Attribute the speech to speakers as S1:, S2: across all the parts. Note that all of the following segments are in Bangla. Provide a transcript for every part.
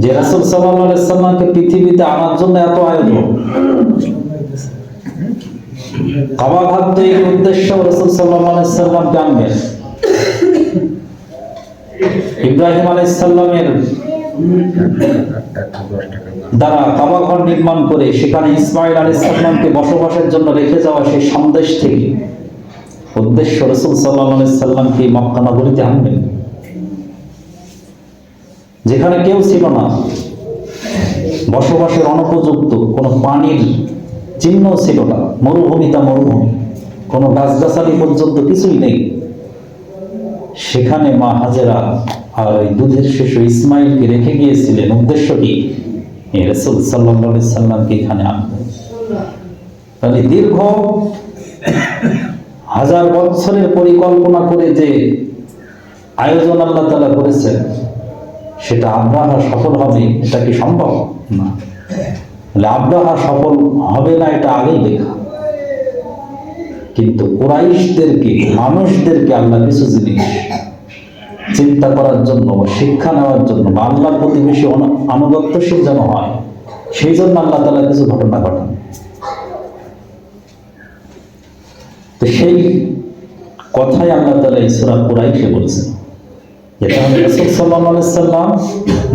S1: যে রাসূল সাল্লাল্লাহু আলাইহি সাল্লামকে পৃথিবীতে আনার জন্য এত আয়োজন, কাবা ঘর তৈরির উদ্দেশ্য রাসূল সাল্লাল্লাহু আলাইহি সাল্লামকে আনবেন। ইব্রাহিম আলাইহিস সালামের দ্বারা কাবা ঘর নির্মাণ করে সেখানে ইসমাঈল আলাইহিস সালামকে বসবাসের জন্য রেখে যাওয়া সেই সন্দেশ থেকে উদ্দেশ্য রাসূল সাল্লাল্লাহু আলাইহি সাল্লামকে মক্কা নগরীতে আনবেন, যেখানে কেউ ছিল না, বসবাসের অনুপযুক্ত, কোনো পানির চিহ্ন ছিল না, মরুভূমিটা মরুভূমি, কোনো গাছগাছালি পর্যন্ত কিছুই নেই। সেখানে মা হাজেরা আর ওই দুধের শিশু ইসমাইলকে রেখে গিয়েছিলেন। উদ্দেশ্য কি? রাসূল সাল্লাল্লাহু আলাইহি সাল্লামকে এখানে আনবেন। তাহলে দীর্ঘ হাজার বছরের পরিকল্পনা করে যে আয়োজন আল্লাহ তাআলা করেছেন, সেটা আব্রাহা সফল হবে, এটা কি সম্ভব? না। আব্রাহা সফল হবে না এটা আগেই দেখা। কিন্তু কুরাইশদেরকে, মানুষদেরকে আল্লাহ কিছু জিনিস চিন্তা করার জন্য, শিক্ষা নেওয়ার জন্য, বা আল্লাহর প্রতি বেশি আনুগত্যশীল যেন হয়, সেই জন্য আল্লাহ তাআলা কিছু ঘটনা ঘটান। তো সেই কথাই আল্লাহ তাআলা এই সূরা কুরাইশে বলেছেন, যেটা রাসূল সাল্লাল্লাহু আলাইহি সাল্লাম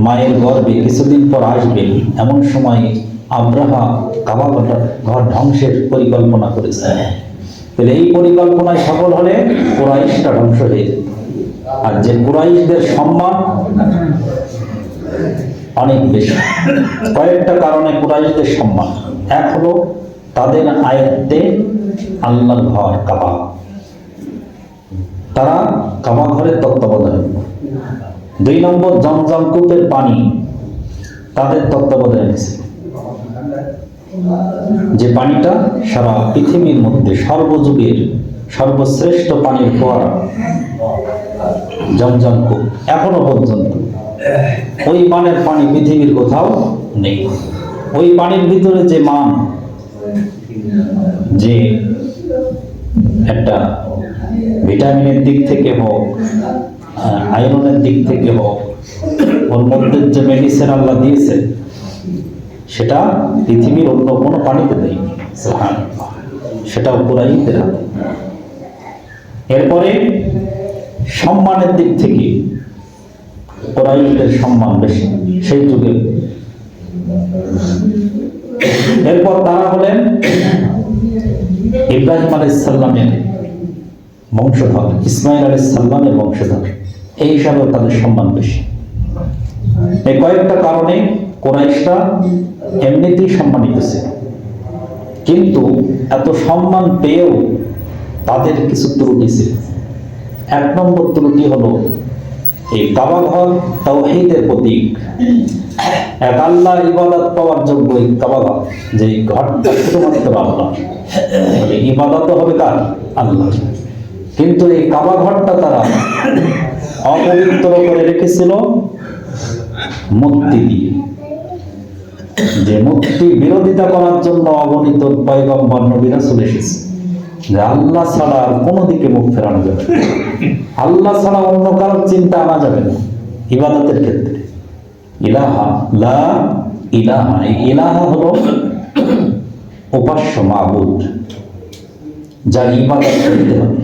S1: মায়ের গর্ভে কিছুদিন পর আসবেন, এমন সময় আব্রাহা কাবা ঘর ধ্বংসের পরিকল্পনা করেছেন। তাহলে এই পরিকল্পনায় সফল হলে কুরাইশটা ধ্বংস হয়ে যেত। আর যে কুরাইশদের সম্মান অনেক বেশি, কয়েকটা কারণে কুরাইশদের সম্মান। এক হলো তাদের আয়ত্তে আল্লাহর ঘর কাবা, তারা কাবা ঘরের তত্ত্বাবধানে। 2 নম্বর, জমজম কূপের পানি তাদের তত্ত্বাবধানে ছিল, যে পানিটা সারা পৃথিবীর মধ্যে সর্বযুগের সর্বশ্রেষ্ঠ পানির ফোয়ারা জমজম কূপ, এখনো পর্যন্ত ওই মানের পানি পৃথিবীর কোথাও নেই। ওই পানির ভিতরে যে মান, যে একটা ভিটামিনের দিক থেকে হোক, আয়রনের দিক থেকে হোক, ওর মধ্যে যে মেডিসিন আল্লাহ দিয়েছে, সেটা পৃথিবীর অন্য কোনো পানিতে নেই। সেটাও কুরাইশদের হাতে। এরপরে সম্মানের দিক থেকে কুরাইশদের সম্মান বেশি সেই যুগে। এরপর তারা হলেন ইব্রাহিম আলাইহিস সালামের বংশধর, ইসমাঈল আলাইহিস সালামের বংশধর, এই হিসাবে তাদের সম্মান বেশি। এই কয়েকটা কারণে কুরাইশরা এমনিতেই সম্মানিত ছিল। কিন্তু এত সম্মান পেয়েও তাদের কিছু ত্রুটি ছিল। 1 নম্বর ত্রুটি হলো এই কাবা ঘর তাওহীদের প্রতীক, এক আল্লাহর ইবাদত পাওয়ার যোগ্য এই কাবা ঘর, যে ঘরটা শুধুমাত্র আল্লাহ, ইবাদত হবে কার? আল্লাহ। কিন্তু এই কাবা ঘরটা তারা অপবিত্র করে রেখেছিল মূর্তি দিয়ে, যে মূর্তি বিরোধিতা করার জন্য অগণিত পয়গম্বর নবী রাসূল এসেছে, যে আল্লাহ ছাড়া আর কোনো দিকে মুখ ফেরানো যাবে না, আল্লাহ ছাড়া অন্য কারোর চিন্তা আনা যাবে না ইবাদতের ক্ষেত্রে। ইলাহা, লা ইলাহা, এই ইলাহা হলো উপাস্য মাবুদ, যার ইবাদত করতে হবে।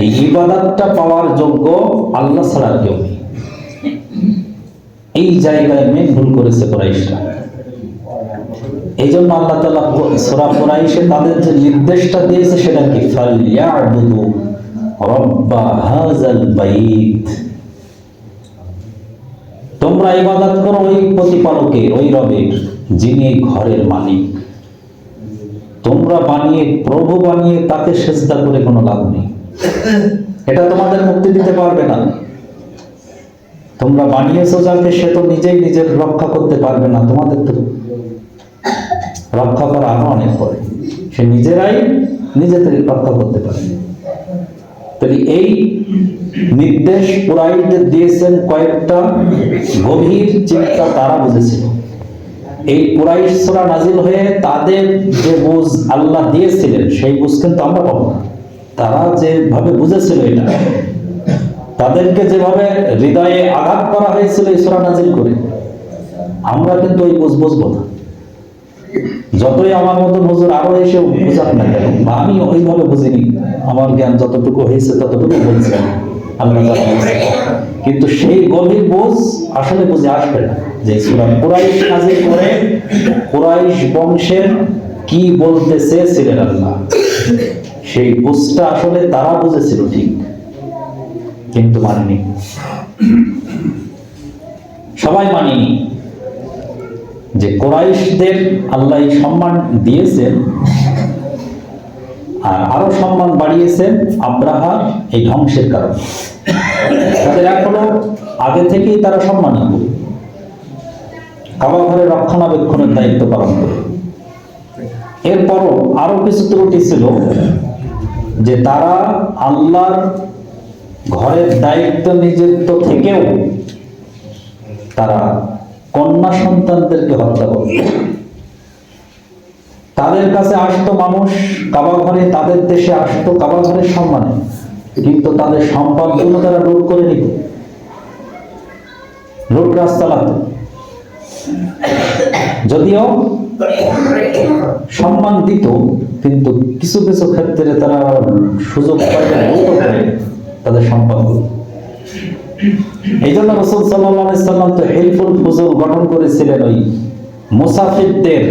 S1: এই ইবাদতটা পাওয়ার যোগ্য আল্লাহ ছাড়া কেউ নেই। এই জায়গায় মেন ভুল করেছে কুরাইশরা। এই জন্য আল্লাহ তাআলা সূরা কুরাইশে তাদের যে নির্দেশটা দিয়েছে, সেটা কি? ফালইয়াবুদু রাব্বা হাযাল বাইত, তোমরা ইবাদত করো ওই প্রতিপালকের, ওই রবের, যিনি এই ঘরের মালিক। তোমরা বানিয়ে, প্রভু বানিয়ে তাকে সিজদা করে কোনো লাভ নেই। এটা তোমাদের মুক্তি দিতে পারবে না। তোমরা বানিয়েছো যাকে, সে তো নিজেই নিজের রক্ষা করতে পারবে না, তোমাদের তো রক্ষা করা আরো অনেক পরে, সে নিজেরাই নিজেদের রক্ষা করতে পারে। তাহলে এই নির্দেশ কুরাইশদের দিয়েছেন, কয়েকটা গভীর চিন্তা তারা বুঝেছিল। এই কুরাইশ সূরা নাজিল হয়ে তাদের যে বুঝ আল্লাহ দিয়েছিলেন, সেই বুঝ কিন্তু আমরা পাবো না। তারা যেভাবে বুঝেছিল এটা, তাদেরকে যেভাবে হৃদয়ে আঘাত করা হয়েছিল এই সূরা নাজিল করে, আমরা কিন্তু ওই বুঝবো না। যতই আমার মতন হুজুর আরো এসে বুঝান না কেন, বা আমি ওইভাবে বুঝিনি, আমার জ্ঞান যতটুকু হয়েছে ততটুকু বলছি আল্লাহ তাআলা, কিন্তু সেই গভীর বোঝ আসলে বুঝে আসবে না যে সূরা কুরাইশ নাজিল করে কুরাইশ বংশের কি বলতে চেয়েছিলেন আল্লাহ। সেই বুঝটা আসলে তারা বুঝেছিল ঠিক, কিন্তু মানেনি, সবাই মানেনি যে কুরাইশদের আল্লাহ এই সম্মান দিয়েছেন, আর আরো সম্মান বাড়িয়েছেন আব্রাহার এই ধ্বংসের কারণে। তাদের এখনো আগে থেকেই তারা সম্মানিত, কাবা ঘরের রক্ষণাবেক্ষণের দায়িত্ব পালন করে। এরপরও আরো কিছু ত্রুটি ছিল, যে তারা আল্লাহর ঘরের দায়িত্ব নিযুক্ত থেকেও তারা কন্যা সন্তানদেরকে হত্যা করত। তাদের কাছে আসতো মানুষ কাবা ঘরে, তাদের দেশে আসতো কাবা ঘরের সম্মানে, কিন্তু তাদের সম্পদগুলো তারা লুট করে নিত, লুটরাজ চালাত। যদিও সম্মান দিত, কিন্তু কিছু কিছু ক্ষেত্রে তারা সুযোগ পাইলে লুট করে তাদের সম্পদগুলো। এই জন্য রাসূল সাল্লাল্লাহু আলাইহি সাল্লাম তো হিলফুল ফুজুল গঠন করেছিলেন ওই মুসাফিরদের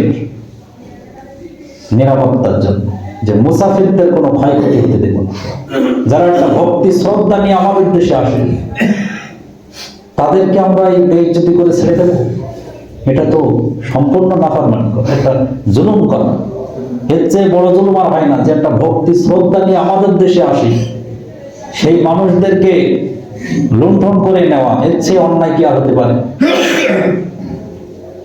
S1: নিরাপত্তার জন্য, যে মুসাফিরদের কোনো ক্ষয়ক্ষতি হতে দেব না। যারা একটা ভক্তি শ্রদ্ধা নিয়ে আমাদের দেশে আসে, তাদেরকে আমরা এই বেইজ্জতি করে ছেড়ে দেব? এটা তো সম্পূর্ণ নাফরমানি করা, এটা জুলুম করা। এর চেয়ে বড় জুলুম আর হয় না যে একটা ভক্তি শ্রদ্ধা নিয়ে আমাদের দেশে আসি, সেই মানুষদেরকে লুণ্ঠন করে নেওয়া, এর চেয়ে অন্যায় কি আর হতে পারে?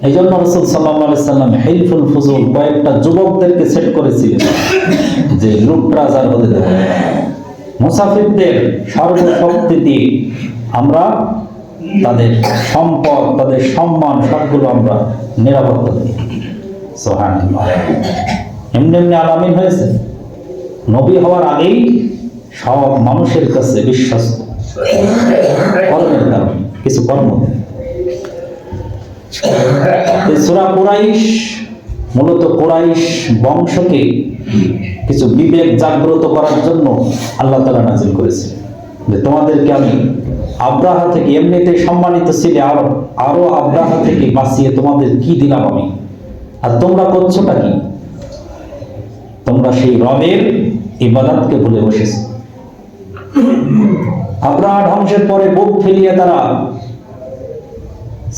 S1: এই জন্য রাসূল সাল্লাল্লাহু আলাইহি সাল্লাম হিলফুল ফুজুল কয়েকটা যুবকদেরকে সেট করেছিলেন যে লুটরাজ আর হতে দেবে না। মুসাফিরদের সর্বশক্তি দিয়ে আমরা তাদের সম্পদ, তাদের সম্মান সবগুলো আমরা নিরাপত্তা দিই। সুবহানাল্লাহ। এমনি এমনি আলামিন হয়েছে, নবী হওয়ার আগেই সব মানুষের কাছে বিশ্বস্ত, কর্মের কারণে, কিছু কর্ম। সূরা কুরাইশ মূলত কুরাইশ বংশকে কিছু বিবেক জাগ্রত করার জন্য আল্লাহ তাআলা নাযিল করেছে, যে তোমাদেরকে আমি আব্রাহা থেকে, এমনিতে সম্মানিত ছিলে, আরো আব্রাহা থেকে বাঁচিয়ে তোমাদের কি দিলাম আমি, আর তোমরা করছোটা কি? তোমরা সেই রবের ইবাদতকে ভুলে বসেছো। আব্রাহা ধ্বংসের পরে বুক ফেলিয়ে তারা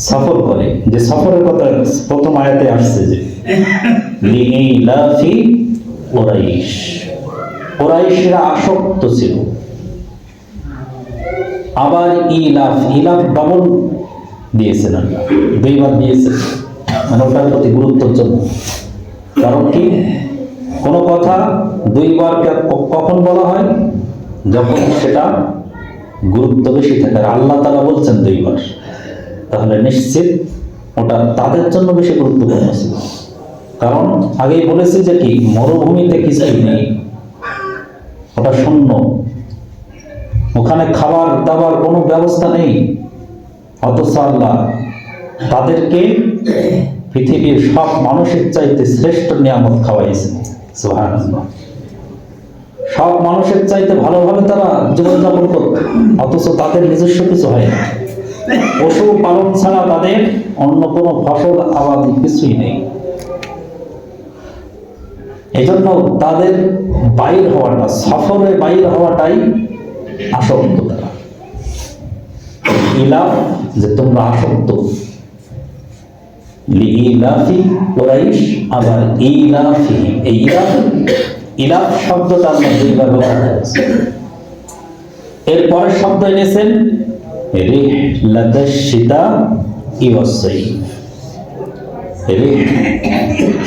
S1: সফর করে, যে সফরের কথা প্রথম আয়াতে আসছে, যে লিইলাফি কুরাইশ, কুরাইশরা আসক্ত ছিল। আবার ইলাফ, ইলাফ ডবল দিয়েছেন, দুইবার দিয়েছেন, মানে ওটার প্রতি গুরুত্বের জন্য। কারণ কি, কোন কথা দুইবার কখন বলা হয়? যখন সেটা গুরুত্ব বেশি থাকে। আল্লাহ তাআলা বলছেন দুইবার, তাহলে নিশ্চিত ওটা তাদের জন্য বেশি গুরুত্বপূর্ণ ছিল। কারণ আগেই বলেছি যে কি, মরুভূমিতে কিছুই নেই, ওটা শূন্য, ওখানে খাবার দাবার কোনো ব্যবস্থা নেই, অথচ আল্লাহ তাদেরকে পৃথিবীর সব মানুষের চাইতে শ্রেষ্ঠ নিয়ামত খাওয়াইছেন। সুবহানাল্লাহ। সব মানুষের চাইতে ভালোভাবে তারা জীবনযাপন করত, অথচ তাদের নিজস্ব কিছু হয় না। পশু পালন ছাড়া তাদের অন্য কোনো ফসল আবাদি কিছুই নেই। এই জন্য তাদের বাইর হওয়াটা, সফরে বাইর হওয়াটাই আসক্ত। তারা ইলাফ, যে তোমরা আসক্ত, লিইলাফি কুরাইশ, আবার ইলাফি, এই ইলাফ শব্দটা আমরা দুইবার ব্যবহার করেছি। এর পরের শব্দ এনেছেন রিহলাতাশ শিতা ওয়াস সাইফ।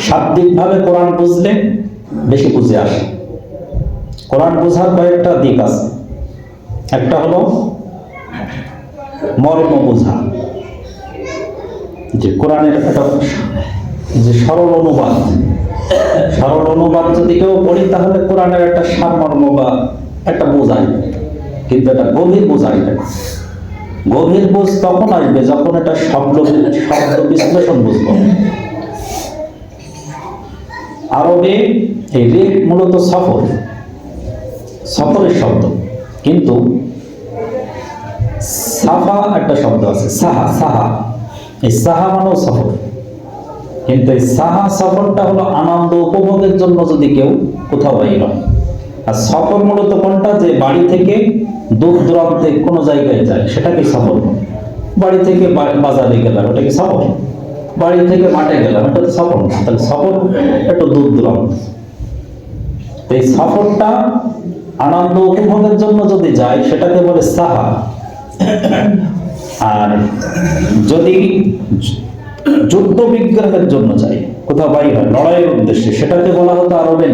S1: শাব্দিকভাবে কোরআন বুঝলে বেশি বুঝে আসে। কোরআন বোঝার কয়েকটা দিক আছে। একটা হলো মর্ম বোঝা, যে কোরআনের একটা যে সরল অনুবাদ যদি কেউ পড়ি, তাহলে কোরআনের একটা সারমর্ম বা একটা বোঝায়। কিন্তু এটা গভীর বোঝ আসবে না। গভীর বোঝ তখন আসবে যখন এটা শব্দ বিশ্লেষণ বুঝবো। আরবে এই রেহ মূলত সফরের শব্দ, কিন্তু সাফা একটা শব্দ আছে, সাহা, এই সাহা মানেও সফর, কিন্তু এই সাহা সফরটা হলো আনন্দ উপভোগের জন্য যদি কেউ কোথাও বাইর হয়। আর সফর মূলত কোনটা, যে বাড়ি থেকে দূর দূরান্তে কোনো জায়গায় যায় সেটাকে সফর। বাড়ি থেকে বাজারে গেলাম ওটা কি সফর? বাড়ি থেকে মাঠে গেলাম এটা তো সফর না। তাহলে সফর একটু দূর দূরান্ত। এই সফরটা আনন্দ উপভোগের জন্য যদি যায় সেটাকে বলে সাহা। আর যদি যুদ্ধ বিগ্রহের জন্য যায়, কোথাও বাইর হয় লড়াইয়ের উদ্দেশ্যে, সেটাকে বলা হতো আরবে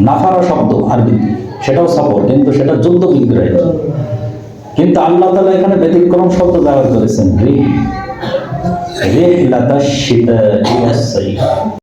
S1: নাফারা শব্দ আরবিতে, সেটাও সফর, কিন্তু সেটা যুদ্ধ বিগ্রহের। কিন্তু আল্লাহ তাআলা এখানে ব্যতিক্রম শব্দ ব্যবহার করেছেন, রিহ লাতাশ শিতা